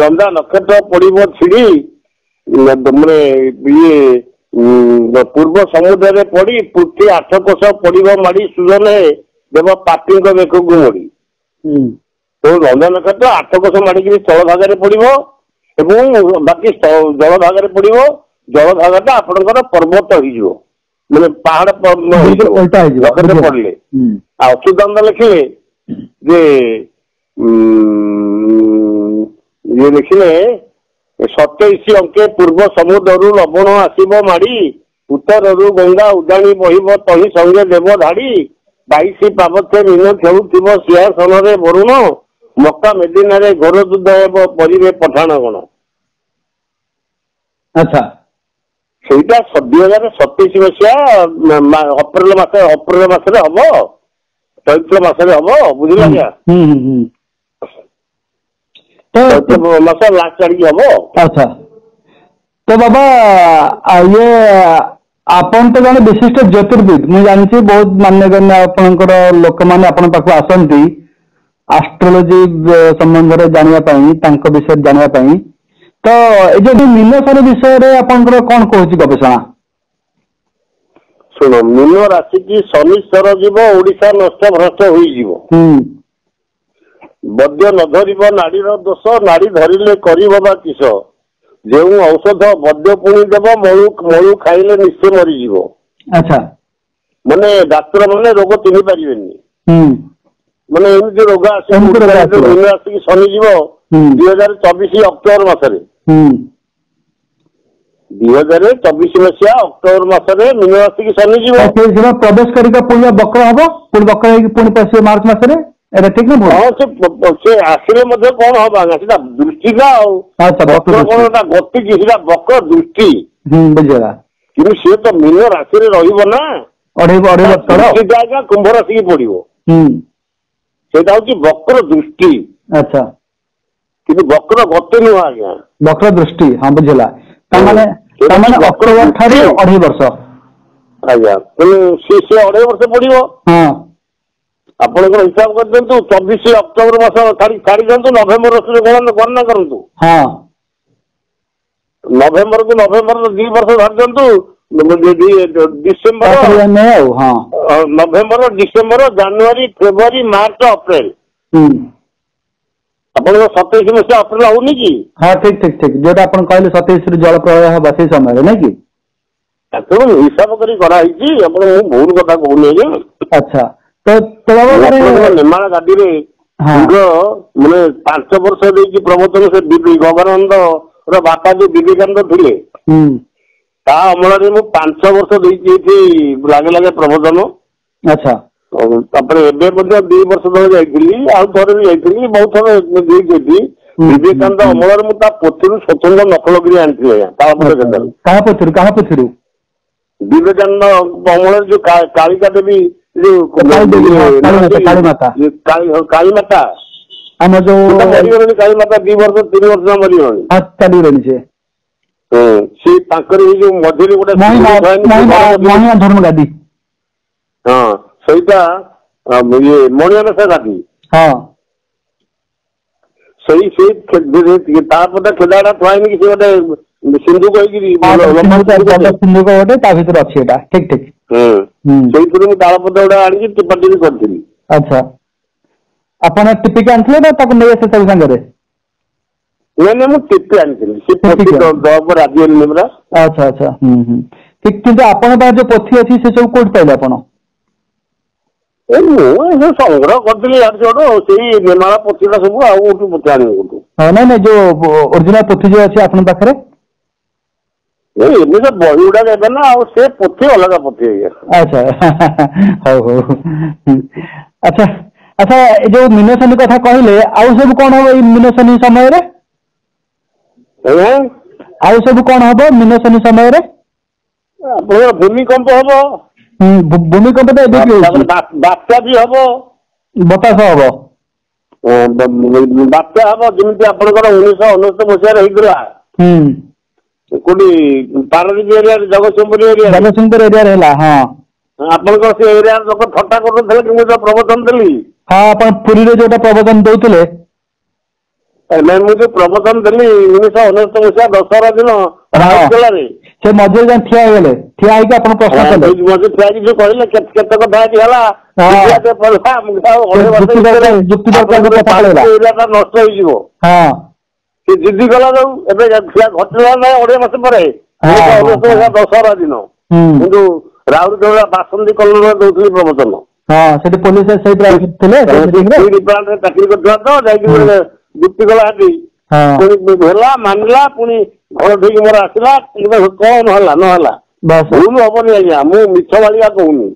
ଲନ୍ଦା ନକ୍ଷତ୍ର ପଡିବ ଛିଡି ମାନେ ଇଏ ପୂର୍ବ ସମୁଦ୍ରରେ ପଡି ପୃଥ୍ୱୀ 8 କୋଶ ପଡିବ ମାଡି ସୁଜନ ଦେବ ପାପୀଙ୍କ ବେକକୁ ମୋଡି। ତେଣୁ ଲନ୍ଦା ନକ୍ଷତ୍ର 8 କୋଶ ମାଡିକିରି ସ୍ଥଳ ଭାଗରେ ପଡିବ ଏବଂ ବାକି ଜଳ ଭାଗରେ ପଡିବ। ଜଳ ଭାଗଟା ଆପଣଙ୍କର ପର୍ବତ ହେଇଯିବ, ମାନେ ପାହାଡ ନକ୍ଷତ୍ର ପଡିଲେ। ଆଉ ଅଚ୍ୟୁତାନନ୍ଦ ଲେଖିଲେ ଯେ ଇଏ ଲେଖିଲେ 27 ଅଙ୍କେ ପୂର୍ବ ସମୁଦ୍ରରୁ ଲବଣ ଆସିବ ମାଡି, ଉତ୍ତରରୁ ଗଙ୍ଗା ଉଦାଣୀ ବହିବ ତହି ସଙ୍ଗେ ଦେବ ଧାଡି, 22 ପାବଚ୍ଛେ ମୀନ ଖେଳୁଥିବ ସିଂହାସନରେ ବରୁଣ, ମକ୍କା ମେଦିନାରେ ଘୋର ଯୁଦ୍ଧ ହେବ ପରିବେ ପଠାଣ ଗଣ। ଆଚ୍ଛା, ସେଇଟା 2027 ମସିହା ଅପ୍ରିଲ ମାସରେ ହବ, ଚୈତ୍ର ମାସରେ ହବ, ବୁଝିଲେ ଆଜ୍ଞା? ଚୈତ୍ର ମାସ ଲାଷ୍ଟ ଆଡିକି ହବ। ଆଚ୍ଛା, ତ ବାବା ଇଏ ଆପଣ ତ ଜଣେ ବିଶିଷ୍ଟ ଜ୍ୟୋତିର୍ବିଦ, ମୁଁ ଜାଣିଛି ବହୁତ ମାନ୍ୟଗଣ୍ୟ ଆପଣଙ୍କର ଲୋକମାନେ ଆପଣଙ୍କ ପାଖକୁ ଆସନ୍ତି ଆଷ୍ଟ୍ରୋଲୋଜି ସମ୍ବନ୍ଧରେ ଜାଣିବା ପାଇଁ, ତାଙ୍କ ବିଷୟରେ ଜାଣିବା ପାଇଁ। ତ ଏ ଯୋଉ ମୀନଶନି ବିଷୟରେ ଆପଣଙ୍କର କଣ କହୁଛି ଗବେଷଣା? ଶୁଣ, ମୀନ ରାଶିକି ଶନିଶ୍ଚର ଯିବ, ଓଡିଶା ନଷ୍ଟ ଭ୍ରଷ୍ଟ ହୋଇଯିବ। ବଦ୍ୟ ନ ଧରିବ ନାଡିର ଦୋଷ, ନାଡି ଧରିଲେ କରିବ ବା କିସ, ଯେଉଁ ଔଷଧ ବଦ୍ୟ ପୁଣି ଦେବ ମଳୁ ଖାଇଲେ ନିଶ୍ଚୟ ମରିଯିବ। ଆଚ୍ଛା, ମାନେ ଡାକ୍ତର ମାନେ ରୋଗ ଚିହ୍ନି ପାରିବେନି। ମାନେ ଏମିତି ରୋଗ ଆସିବ, ମୀନ ରାଶିକି ଶନି ଯିବ 2024 ଅକ୍ଟୋବର ମାସରେ। 2024 ମସିହା ଅକ୍ଟୋବର ମାସରେ ମୀନ ରାଶିକି ଶନି ଯିବ। ପ୍ରବେଶ କରିକି ପୁଣି ବକ୍ର ହବ, ପୁଣି ବକ୍ର ହେଇକି ପୁଣି ପଶିବ ମାର୍ଚ୍ଚ ମାସରେ, ଏଇଟା ଠିକ ନା? ହଁ, ସେ ଆସିଲେ ମଧ୍ୟ କଣ ହବ ଆଜ୍ଞା, ସେଟା ଦୃଷ୍ଟିଟା ଆଉ ବକ୍ର କଣଟା ଗତିକି, ସେଟା ବକ୍ର ଦୃଷ୍ଟି। ବୁଝିଗଲା। କିନ୍ତୁ ସିଏ ତ ମୀନ ରାଶିରେ ରହିବ ନା, ଦୃଷ୍ଟିଟା ଆଜ୍ଞା କୁମ୍ଭ ରାଶିକି ପଡିବ। ସେଇଟା ହଉଛି ବକ୍ର ଦୃଷ୍ଟି। ଆଚ୍ଛା, କିନ୍ତୁ ବକ୍ର ଗତି ନୁହଁ ଆଜ୍ଞା, ବକ୍ର ଦୃଷ୍ଟି। ହଁ, ବୁଝିଲା। ତାମାନେ ଅକ୍ଟୋବର ଠାରୁ 2.5 ବର୍ଷ ଆଜ୍ଞା, ତେଣୁ ସିଏ 2.5 ବର୍ଷ ପଡିବ। ଆପଣଙ୍କର ହିସାବ କରିଦିଅନ୍ତୁ, 24 ଅକ୍ଟୋବର ମାସ ଛାଡି ଦିଅନ୍ତୁ, ନଭେମ୍ବର ମାସରେ ଗଣନା କରନ୍ତୁ। ନଭେମ୍ବରକୁ ନଭେମ୍ବର 2 ବର୍ଷ ଧରି ଦିଅନ୍ତୁ, ଡିସେମ୍ବର, ନଭେମ୍ବର, ଡିସେମ୍ବର, ଜାନୁଆରୀ, ଫେବୃଆରୀ, ମାର୍ଚ୍ଚ, ଅପ୍ରିଲ। ଆପଣଙ୍କ 27 ମସିହା ଅପ୍ରିଲ ହଉନି କି? ହଁ, ଠିକ ଠିକ ଠିକ, ଯୋଉଟା ଆପଣ କହିଲେ 27 ରୁ ଜଳ ପ୍ରଳୟ ହବ ସେଇ ସମୟରେ, ନାଇଁ କି? ତେଣୁ ହିସାବ କରି କରାହେଇଛି, ଆପଣ ମୁଁ ଭୁଲ କଥା କହୁନି ଆଜ୍ଞା। ଆଚ୍ଛା, ନେମାଳ ଗାଦିରେ ମାନେ 5 ବର୍ଷ ଦେଇକି ପ୍ରବଚନ, ସେ ଗଗନାନନ୍ଦର ବାପା ଯୋଉ ବିବେକାନନ୍ଦ ଥିଲେ, ତା ଅମଳରେ ମୁଁ 5 ବର୍ଷ ଦେଇଛି ଏଠି ଲାଗେ ପ୍ରବଚନ। ଆଚ୍ଛା, ତାପରେ ଏବେ ମଧ୍ୟ 2 ବର୍ଷ ତଳେ ଯାଇଥିଲି, ଆଉ ଥରେ ବି ଯାଇଥିଲି, ବହୁତ ଥର ଦେଇଛି। ବିବେକାନନ୍ଦ ଅମଳରେ ମୁଁ ତା ପୋଥିରୁ ସ୍ୱତନ୍ତ୍ର ନକଲ କରି ଆଣିଥିଲି ଆଜ୍ଞା। କାହା ପୋଥିରୁ? ବିବେକାନନ୍ଦ ଅମଳରେ ଯୋଉ କାଳିକା ଦେବୀ, ଯୋଉ କାଳୀମାତା ଆମ ଯୋଉ ମରିଗଲେଣି, କାଳୀମାତା 2 ବର୍ଷ 3 ବର୍ଷ ମରିଗଲେଣି, ଚାଲିଗଲେଣି ସେ। ସେ ତାଙ୍କର ଏଇ ଯୋଉ ମଝିରେ ଗୋଟେ ଧର୍ମଗାଦି, ହଁ, ସେଇଟା ଇଏ ମଣିଆନସା ଗାଦି। ସେଇ ତାପଟେ ଖେଦାଟା ଥୁଆଇନି କି, ସେ ଗୋଟେ ସିନ୍ଧୁକ ହେଇକିରି ସିନ୍ଧୁକ ଗୋଟେ ତା ଭିତରେ ଅଛି, ଏଟା ଠିକ ଠିକ। ସେଇଥିରୁ ମୁଁ ତାଳପତ୍ର ଗୁଡା ଆଣିକି ଟିପାଟିପି କରିଥିଲି। ଆଚ୍ଛା, ଆପଣ ଟିପିକି ଆଣିଥିଲେ ନା ତାକୁ ନେଇ ଆସିଲେ ସବୁ ସାଙ୍ଗରେ? ନାଇଁ, ମୁଁ ଟିପି ଆଣିଥିଲି, ସେ ପୋଥି ଦବାକୁ ରାଜି ହେଲିନି ପରା। ଆଚ୍ଛା ଆଚ୍ଛା, କିନ୍ତୁ ଆପଣଙ୍କ ପାଖରେ ଯୋଉ ପୋଥି ଅଛି ସେ ସବୁ କୋଉଠି ପାଇଲେ ଆପଣ? ମୁଁ ଏ ସଂଗ୍ରହ କରିଥିଲି ଇଆଡୁ ସିଆଡୁ, ସେଇ ନେମାଳ ପୋଥିଟା ସବୁ, ଆଉ କୋଉଠୁ ପୋଥି ଆଣିବି କୋଉଠୁ? ନାଇଁ, ଯୋଉ ଓରିଜିନାଲ ପୋଥି ଯୋଉ ଅଛି ଆପଣଙ୍କ ପାଖରେ? ଏମିତି ବହି ଗୁଡା ନେବେ ନା, ଆଉ ସେ ପୋଥି ଅଲଗା ପୋଥି ଆଜ୍ଞା। ଆଚ୍ଛା, ହଉ। ଆଚ୍ଛା ଆଚ୍ଛା, ଏ ଯୋଉ ମୀନଶନି କଥା କହିଲେ, ଆଉ ସବୁ କଣ ହବ ଏଇ ମୀନଶନି ସମୟରେ? ଆଉ ସବୁ କଣ ହବ ମୀନଶନି ସମୟରେ? ଆପଣଙ୍କର ଭୂମିକମ୍ପ ହବ। ଭୂମିକମ୍ପ ତ ଏବେ ବି ହଉଛି। ବାତ୍ୟା ବି ହବ, ବତାସ ହବ, ବାତ୍ୟା ହବ, ଯେମିତି ଆପଣଙ୍କର 1999 ମସିହାରେ ହେଇଥିଲା। କୋଉଠି ପାରାଦୀପ ଏରିଆରେ, ଜଗତସିଂହପୁର ଏରିଆରେ ହେଲା। ଆପଣଙ୍କର ସେ ଏରିଆର ଲୋକ ଥଟ୍ଟା କରୁଥିଲେ କି ମୁଁ ଯୋଉ ପ୍ରବଚନ ଦେଲି। ଆପଣ ପୁରୀରେ ଯୋଉଟା ପ୍ରବଚନ ଦଉଥିଲେ, ନାଇଁ ମୁଁ ଯୋଉ ପ୍ରବଚନ ଦେଲି 1999 ମସିହା ଦଶହରା ଦିନ ରାଉରକେଲାରେ ସେ ମଝିରେ ଯାଇ ଠିଆ ହେଇଗଲେ, ଠିଆ ହେଇକି ଆପଣ ପ୍ରଶ୍ନ କଲେ, ମଝିରେ ଠିଆ ହେଇକି ଯୋଉ କହିଲେ କେତେ କଥା ଏଠି ହେଲା ଏରିଆଟା ନଷ୍ଟ ହେଇଯିବ। ସେ ଜିଦି କଲା ଯୋଉ ଏବେ ଘଟିଲା ନାହିଁ 2.5 ମାସ ପରେ 1999 ମସିହା ଦଶହରା ଦିନ କିନ୍ତୁ ରାଉରକେଲା ବାସନ୍ତୀ କଲୋନୀରେ ଦଉଥିଲି ପ୍ରବଚନ। ସେଠି ପୋଲିସ ଥିଲେ ଚାକିରି କରିଥିଲା ତ ଯାଇକି ଯୁକ୍ତି କଲା ସେଠି ପୁଣି ହେଲା ମାନିଲା ପୁଣି ଘର ଠିକ ମୋର ଆସିଲା କଣ ହେଲା ନହେଲା ଭୁଲ ହବନି ଆଜ୍ଞା ମୁଁ ମିଛ ମାଳିକା କହୁନି।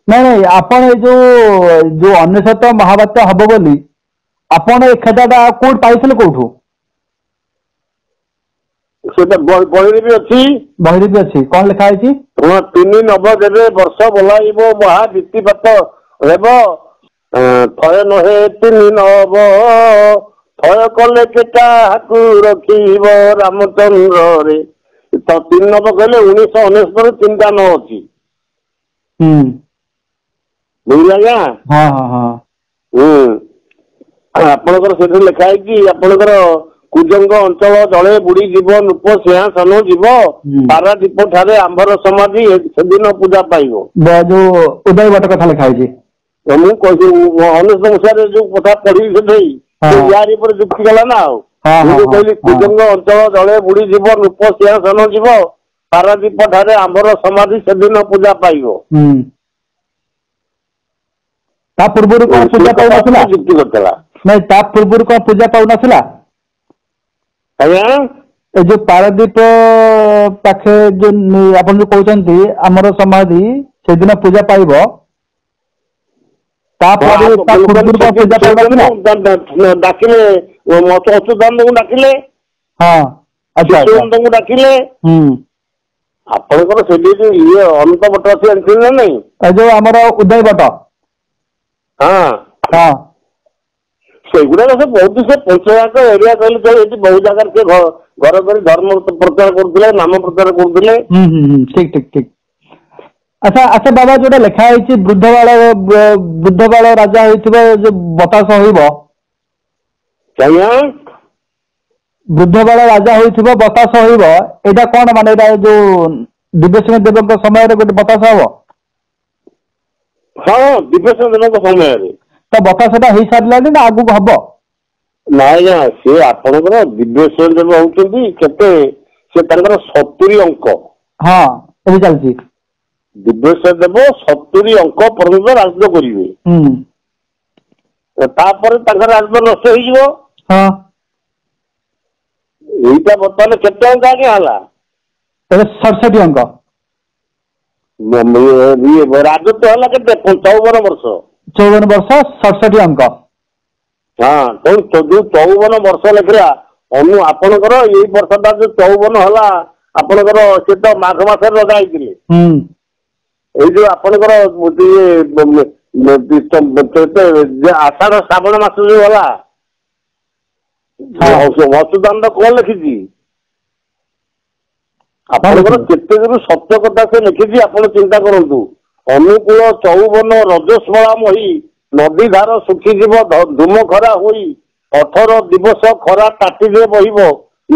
ନାଇଁ ନାଇଁ ଆପଣ ଏଇ ଯୋଉ ଅନେଶତ ମହାବାତ୍ୟା ହବ ବୋଲି ଆପଣ ଏ କ୍ଷେତ୍ରଟା କୋଉଠି ପାଇଥିଲେ କୋଉଠୁ? ସେଟା ବହିରେ ବି ଅଛି। ବହିରେ ବି ଅଛି କଣ ଲେଖା ହେଇଛି? 3 ନବ ଦେବେ ବର୍ଷ ବୋଲାଇବ ମହା ବୃତ୍ତିପାତ ହେବ ଥୟ ନୁହେଁ 3 ନବ ଥୟ କଲେ କେଟାକୁ ରଖିବ ରାମଚନ୍ଦ୍ରରେ। 3 ନବ କହିଲେ 1999 3ଟା 9 ଅଛି। ବୁଝିଲେ ଆଜ୍ଞା? ଆପଣଙ୍କର ସେଠି ଲେଖା ହେଇଛି ଆପଣଙ୍କର କୁଜଙ୍ଗ ଅଞ୍ଚଳ ଜଳେ ବୁଡିଯିବ ନୂପ ସିଂହାସନ ଯିବ ପାରାଦୀପ ଠାରେ ଆମ୍ଭର ସମାଧି ସେଦିନ ପୂଜା ପାଇବ। ଯୋଉ ଉଦୟବଟ କଥା ଲେଖା ହେଇଛି। ମୁଁ 19 ମସିହାରେ ଯୋଉ କଥା ପଢିବି ସେଠି ୟାରି ଉପରେ ଯୁକ୍ତି କଲା ନା ଆଉ ମୁଁ କହିଲି କୁଜଙ୍ଗ ଅଞ୍ଚଳ ଜଳେ ବୁଡିଯିବ ନୂପ ସିଂହାସନ ଯିବ ପାରାଦୀପ ଠାରେ ଆମ୍ଭର ସମାଧି ସେଦିନ ପୂଜା ପାଇବ। ତା ପୂର୍ବରୁ କଣ ପୂଜା ପାଉନଥିଲା? ଯୁକ୍ତି କରିଥିଲା। ନାଇଁ ତା ପୂର୍ବରୁ କଣ ପୂଜା ପାଉନଥିଲା? ଆଜ୍ଞା ଏ ଯୋଉ ପାରାଦୀପ ପାଖେ ଯୋଉ ଆପଣ ଯୋଉ କହୁଛନ୍ତି ଆମର ସମାଧି ସେଦିନ ପୂଜା ପାଇବ ତାପରେ ତା ପୂର୍ବରୁ କଣ ପୂଜା ପାଉନଥିଲା? ଡାକିଲେ ଅଚ୍ୟୁତାନନ୍ଦଙ୍କୁ ଡାକିଲେ ଶିଶୁନନ୍ଦଙ୍କୁ ଡାକିଲେ। ଆପଣଙ୍କର ସେଠି ଯୋଉ ଅନନ୍ତ ବଟ ଅଛି ଜାଣିଥିଲେ ନା ନାଇଁ? ଏ ଯୋଉ ଆମର ଉଦୟବଟ ସେଗୁଡାକ ସେ ବହୁତ ସେ ପଞ୍ଚଯାକ ଏରିଆ କହିଲେ ଏଠି ବହୁତ ଜାଗାରେ ସେ ଘର କରି ଧର୍ମ ପ୍ରଚାର କରୁଥିଲେ ନାମ ପ୍ରଚାର କରୁଥିଲେ। ଠିକ ଠିକ ଠିକ। ଆଚ୍ଛା ବାବା ଯୋଉଟା ଲେଖା ହେଇଛି ବୃଦ୍ଧ ବାଳ ରାଜା ହେଇଥିବା ଯୋଉ ବତାସ ହଇବ ବୃଦ୍ଧ ବାଳ ରାଜା ହୋଇଥିବ ବତାସ ହଇବ ଏଇଟା କଣ ମାନେ ଏଇଟା ଯୋଉ ଦିବ୍ୟସିଂହ ଦେବଙ୍କ ସମୟରେ ଗୋଟେ ବତାସ ହବ? ଦିବ୍ୟସିଂହ ଦେବଙ୍କ ସମୟରେ ତ ବତାସଟା ହେଇସାରିଲାଣି ନା ଆଗକୁ ହବ? ନାଇଁ ଆଜ୍ଞା ସେ ଆପଣଙ୍କର ଦିବ୍ୟସିଂହ ଦେବ ହଉଛନ୍ତି କେତେ ସେ ତାଙ୍କର 70 ଅଙ୍କ ଏବେ ଚାଲିଛି। ଦିବ୍ୟସିଂହ ଦେବ 70 ଅଙ୍କ ପର୍ଯ୍ୟନ୍ତ ରାଜତ୍ୱ କରିବେ ତାପରେ ତାଙ୍କର ରାଜତ୍ୱ ନଷ୍ଟ ହେଇଯିବ। ଏଇଟା ବର୍ତ୍ତମାନ କେତେ ଅଙ୍କ ଆଜ୍ଞା ହେଲା? 67 ଅଙ୍କ। ରାଜତ୍ୱ ହେଲା କେତେ 54 ବର୍ଷ। 54 ବର୍ଷ 67 ଅଙ୍କ। ଯୋଉ 54 ବର୍ଷ ଲେଖିଲା ଆପଣଙ୍କର ଏଇ ବର୍ଷଟା ଯୋଉ 54 ହେଲା ଆପଣଙ୍କର ସେ ତ ମାଘ ମାସରେ ଲଗା ହେଇଥିଲେ। ଏଇ ଯୋଉ ଆପଣଙ୍କର ଆଷାଢ ଶ୍ରାବଣ ମାସ ଯୋଉ ହେଲା ଅଚ୍ୟୁତାନନ୍ଦ କଣ ଲେଖିଛି ଆପଣଙ୍କର କେତେ ଦୂର ସତ୍ୟ କଥା ସେ ଲେଖିଛି ଆପଣ ଚିନ୍ତା କରନ୍ତୁ। ଅନୁକୂଳ ଚଉବନ ରଜସ୍ମଳାମୟୀ ନଦୀ ଧାର ଶୁଖିଯିବ ଧୂମ ଖରା ହୋଇ 18 ଦିବସ ଖରା ତାଟିରେ ବହିବ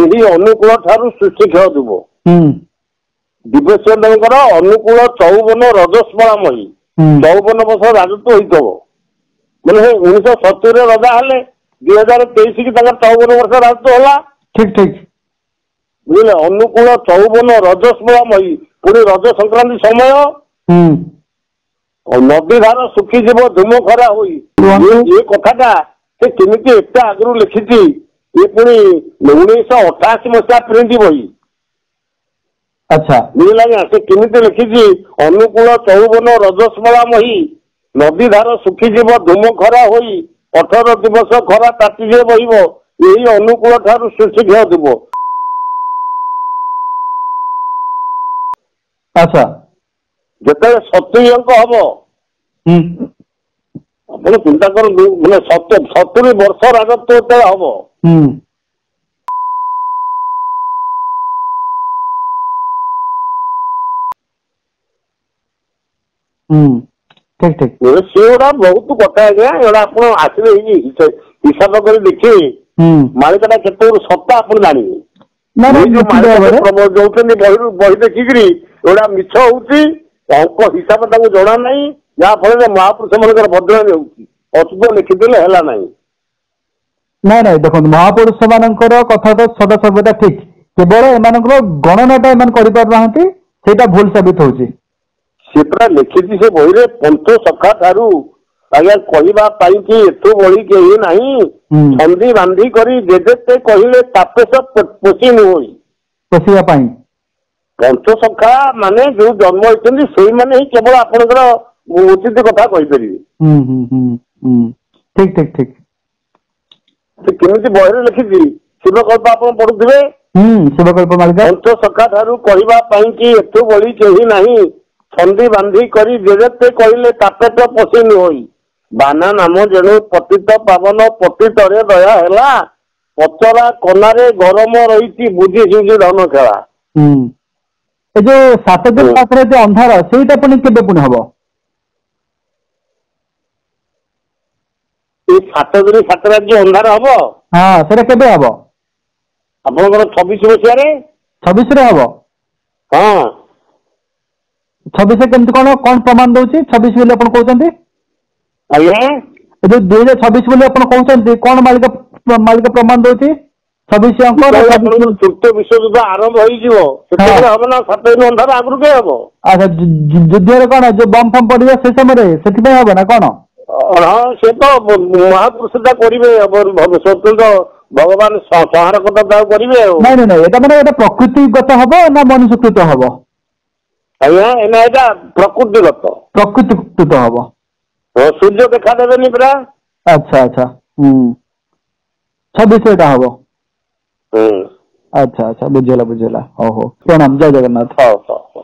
ଏହି ଅନୁକୂଳ ଠାରୁ ସୃଷ୍ଟି କ୍ଷୟ ଦୁବ। ଦିବ୍ୟସିଂହ ଦେବଙ୍କର ଅନୁକୂଳ ଚଉବନ ରଜସ୍ମଳାମୟୀ 54 ବର୍ଷ ରାଜତ୍ୱ ହେଇଥିବ ମାନେ 1970ରେ ରଜା ହେଲେ 2023 କି ତାଙ୍କର 54 ବର୍ଷ ରାଜତ୍ୱ ହେଲା। ଠିକ ଠିକ ବୁଝିଲେ ଅନୁକୂଳ ଚଉବନ ରଜସ୍ମଳାମୟୀ ପୁଣି ରଜ ସଂକ୍ରାନ୍ତି ସମୟ ନଦୀ ଧାର ଶୁଖିଯିବ ଧୂମ ଖରା ହୋଇ ଏ କଥାଟା ସେ କେମିତି ଏତେ ଆଗରୁ ଲେଖିଛି ଏ ପୁଣି 1988 ମସିହା ପ୍ରିଣ୍ଟ ବହି। ବୁଝିଲା ଆଜ୍ଞା ସେ କେମିତି ଲେଖିଛି ଅନୁକୂଳ ଚଉବନ ରଜସ୍ମଳାମୟୀ ନଦୀ ଧାର ଶୁଖିଯିବ ଧୂମ ଖରା ହୋଇ 18 ଦିବସ ଖରା ତାଟିରେ ବହିବ ଏହି ଅନୁକୂଳ ଠାରୁ ସୃଷ୍ଟି କ୍ଷୟ ଦୁବ। ଯେତେବେଳେ 70 ଅଙ୍କ ହବ ଆପଣ ଚିନ୍ତା କରନ୍ତୁ ମାନେ 70 ବର୍ଷ ରାଜତ୍ୱ ଯେତେବେଳେ ହବ ଠିକ ଠିକ ସେଗୁଡା ବହୁତ କଥା ଆଜ୍ଞା ଏଗୁଡା ଆପଣ ଆସିଲେ ହିସାବ କରି ଦେଖିବେ ମାଳିକାଟା କେତେବେଳେ ସତ ଆପଣ ଜାଣିବେ। ନା ନା, ଏଇ ଯୋଉ ନିଶ୍ଚିତ ଭାବରେ ମାଳିକା ଦଉଛନ୍ତି ବହି ଦେଖିକିରି ଏଗୁଡା ମିଛ ହଉଛି, ଅଙ୍କ ହିସାବ ତାଙ୍କୁ ଜଣା ନାହିଁ, ଯାହା ଫଳରେ ମହାପୁରୁଷ ମାନଙ୍କର ବଦନାମୀ ହଉଛି। ଅଶୁଭ ଲେଖିଦେଲେ ହେଲା ନାହିଁ। ନାଇଁ ନାଇଁ, ଦେଖନ୍ତୁ ମହାପୁରୁଷ ମାନଙ୍କର କଥା ତ ସଦା ସର୍ବଦା ଠିକ, କେବଳ ଏମାନଙ୍କର ଗଣନାଟା ଏମାନେ କରିପାରୁନାହାନ୍ତି, ସେଇଟା ଭୁଲ ସାବିତ ହଉଛି। ସେ ପୁରା ଲେଖିଛି ସେ ବହିରେ, ପଞ୍ଚ ସଖା ଠାରୁ ଆଜ୍ଞା କହିବା ପାଇଁ କି ଏଠୁ ବଳି କେହି ନାହିଁ, ଛନ୍ଦି ବାନ୍ଧି କରି ଯେତେ କହିଲେ ତାପେଶ ପୋଷି ନୁହଇ। ପୋଷିବା ପାଇଁ ପଞ୍ଚସଖା ମାନେ ଯୋଉ ଜନ୍ମ ହେଇଛନ୍ତି ସେଇମାନେ ହିଁ କେବଳ ଆପଣଙ୍କର ଉଚିତ କଥା କହିପାରିବେ। ଠିକ ଠିକ ଠିକ। ସେ କେମିତି ବହିରେ ଲେଖିଛି, ଶିବକଳ୍ପ ଆପଣ ପଢୁଥିବେ। ଶିବକଳ୍ପ ମାଳିକା। ପଞ୍ଚସଖା ଠାରୁ କହିବା ପାଇଁ କି ଏଠୁ ବଳି କେହି ନାହିଁ, ଛନ୍ଦି ବାନ୍ଧି କରି ଯେତେ କହିଲେ ତାପେଟ ପଶି ନୁହଇ। ବାନା ନାମ ଯେଣୁ ପତିତ ପାବନ ପତିତରେ ଦୟା ହେଲା, ପଚରା କନାରେ ଗରମ ରହିଛି ବୁଝି ସୁଝି ଧନ ଖେଳା। ଏ ଯୋଉ 7 ଦିନ ପାଖରେ ଯୋଉ ଅନ୍ଧାର, ସେଇଟା ପୁଣି କେବେ ପୁଣି ହବ? ଏଇ 7 ଦିନ 7 ରାତି ଅନ୍ଧାର ହବ। ହଁ, ସେଟା କେବେ ହବ? ଆପଣଙ୍କର 26 ମସିହାରେ। 26ରେ ହବ? ହଁ। 26 କେମିତି କଣ ପ୍ରମାଣ ଦଉଛି 26 ବୋଲି ଆପଣ କହୁଛନ୍ତି? ଆଜ୍ଞା, ଏ ଯୋଉ 2026 ବୋଲି ଆପଣ କହୁଛନ୍ତି, କଣ ମାଳିକା ପ୍ରମାଣ ଦଉଛି? 26 ଅଙ୍କ ନା ଆପଣଙ୍କର ତୃତୀୟ ବିଶ୍ୱଯୁଦ୍ଧ ଆରମ୍ଭ ହେଇଯିବ, ସେତେବେଳେ ହବ ନା 7 ଦିନ ଅନ୍ଧାର, ଆଗରୁ କେବେ ହବ? ଆଚ୍ଛା, ଯୁଦ୍ଧରେ କଣ ଯୋଉ ବମ୍ ଫମ୍ ପଡିବ ସେ ସମୟରେ, ସେଥିପାଇଁ ହବ ନା କଣ? ହଁ, ସେ ତ ମହାପୁରୁଷଟା କରିବେ, ସ୍ୱତନ୍ତ୍ର ଭଗବାନ ସଂହାର କଥା ତାକୁ କରିବେ ଆଉ। ନାଇଁ ନାଇଁ ନାଇଁ, ଏଟା ମାନେ ଏଟା ପ୍ରକୃତିଗତ ହବ ନା ମନୁଷ୍ୟକୃତ ହବ? ଆଜ୍ଞା, ଏଇଟା ପ୍ରକୃତିଗତ। ପ୍ରକୃତିକୃତ ହବ। ସୂର୍ଯ୍ୟ ଦେଖାଦେବେନି ପୁରା। ଆଚ୍ଛା ଆଚ୍ଛା, 26ରେ ଏଟା ହବ। ଆଚ୍ଛା ଆଚ୍ଛା, ବୁଝିଗଲା ବୁଝିଗଲା। ହଉ ହଉ, ପ୍ରଣାମ, ଜୟ ଜଗନ୍ନାଥ। ହଉ ହଉ।